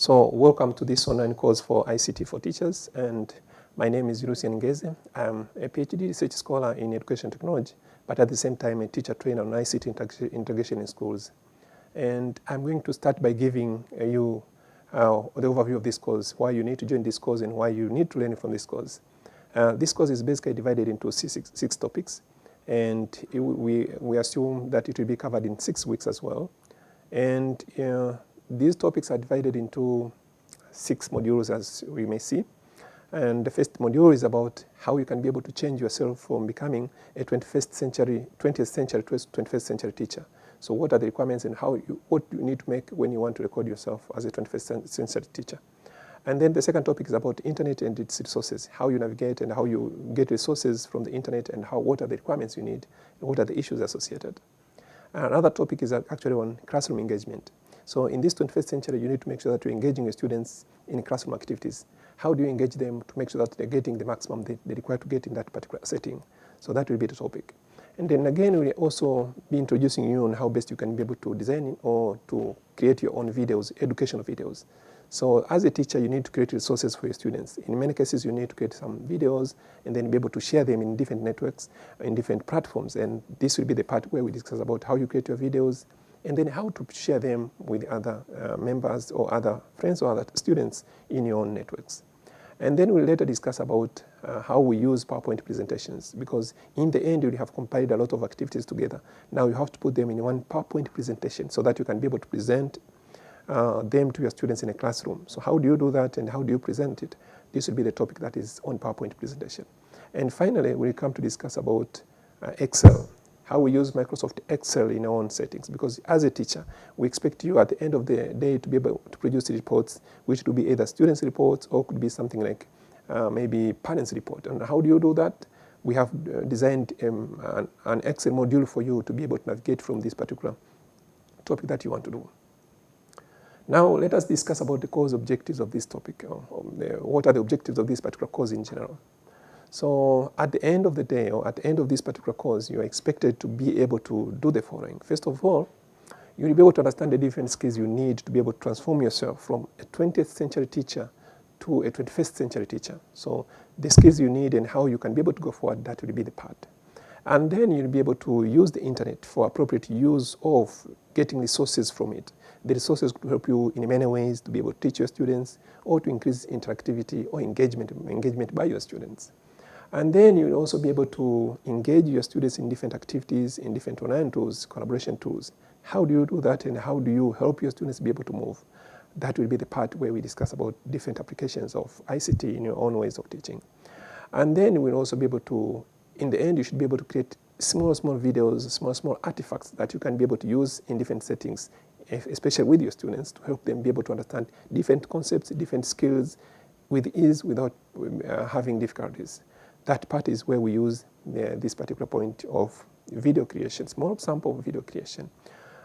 So welcome to this online course for ICT for teachers, and my name is Lucien Ngeze. I'm a PhD research scholar in education technology, but at the same time a teacher trainer on ICT integration in schools. And I'm going to start by giving you the overview of this course, why you need to join this course and why you need to learn from this course. This course is basically divided into six topics, and we assume that it will be covered in 6 weeks as well. And these topics are divided into 6 modules, as we may see. And the first module is about how you can be able to change yourself from becoming a 20th century to 21st century teacher. So what are the requirements and what you need to make when you want to record yourself as a 21st century teacher. And then the second topic is about internet and its resources, how you navigate and how you get resources from the internet, and what are the requirements you need and what are the issues associated. Another topic is actually on classroom engagement. So in this 21st century, you need to make sure that you're engaging your students in classroom activities. How do you engage them to make sure that they're getting the maximum they require to get in that particular setting? So that will be the topic. And then again, we'll also be introducing you on how best you can be able to design or to create your own videos, educational videos. So as a teacher, you need to create resources for your students. In many cases, you need to create some videos and then be able to share them in different networks, in different platforms. And this will be the part where we discuss about how you create your videos and then how to share them with other members or other friends or other students in your own networks. And then we'll later discuss about how we use PowerPoint presentations, because in the end, you have compiled a lot of activities together. Now you have to put them in one PowerPoint presentation so that you can be able to present them to your students in a classroom. So how do you do that and how do you present it? This will be the topic that is on PowerPoint presentation. And finally, we'll come to discuss about Excel, how we use Microsoft Excel in our own settings. Because as a teacher, we expect you at the end of the day to be able to produce reports, which will be either students' reports or could be something like maybe parents' report. And how do you do that? We have designed an Excel module for you to be able to navigate from this particular topic that you want to do. Now, let us discuss about the course objectives of this topic. What are the objectives of this particular course in general? So at the end of the day, or at the end of this particular course, you are expected to be able to do the following. First of all, you will be able to understand the different skills you need to be able to transform yourself from a 20th century teacher to a 21st century teacher. So the skills you need and how you can be able to go forward, that will be the part. And then you'll be able to use the internet for appropriate use of getting resources from it. The resources could help you in many ways to be able to teach your students or to increase interactivity or engagement by your students. And then you'll also be able to engage your students in different activities, in different online tools, collaboration tools. How do you do that and how do you help your students be able to move? That will be the part where we discuss about different applications of ICT in your own ways of teaching. And then we'll also be able to, in the end, you should be able to create small videos, small artifacts that you can be able to use in different settings, especially with your students, to help them be able to understand different concepts, different skills with ease without having difficulties. That part is where we use this particular point of video creation, small sample of video creation.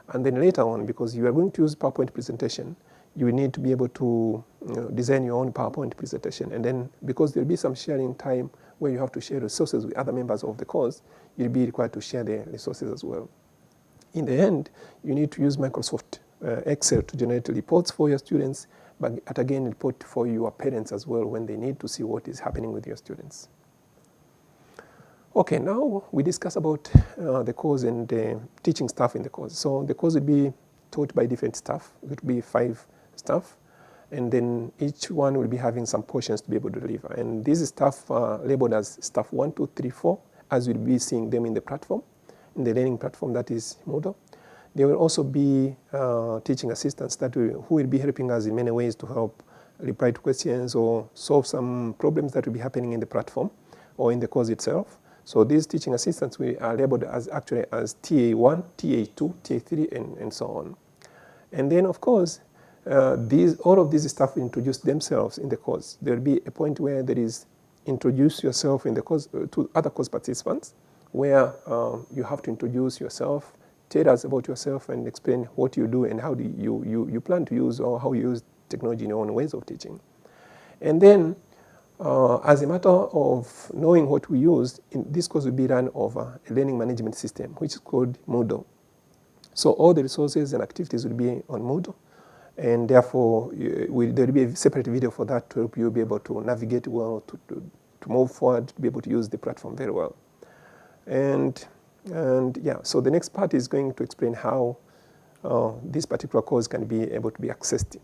And then later on, because you are going to use PowerPoint presentation, you will need to be able to design your own PowerPoint presentation. And then because there will be some sharing time where you have to share resources with other members of the course, you'll be required to share the resources as well. In the end, you need to use Microsoft Excel to generate reports for your students, but again, report for your parents as well when they need to see what is happening with your students. Okay, now we discuss about the course and the teaching staff in the course. So the course will be taught by different staff. It will be 5 staff, and then each one will be having some portions to be able to deliver. And these staff are labeled as staff 1, 2, 3, 4, as we'll be seeing them in the platform, in the learning platform that is Moodle. There will also be teaching assistants who will be helping us in many ways to help reply to questions or solve some problems that will be happening in the platform or in the course itself. So these teaching assistants are labeled as actually as TA1, TA2, TA3, and so on. And then, of course, all of these staff introduce themselves in the course. There will be a point where there is introduce yourself in the course to other course participants, where you have to introduce yourself, tell us about yourself, and explain what you do and how do you plan to use or how you use technology in your own ways of teaching. And then, as a matter of knowing what we use, this course will be run over a learning management system, which is called Moodle. So all the resources and activities will be on Moodle. And therefore, there will be a separate video for that to help you be able to navigate well, to move forward, to be able to use the platform very well. And yeah, so the next part is going to explain how this particular course can be able to be accessed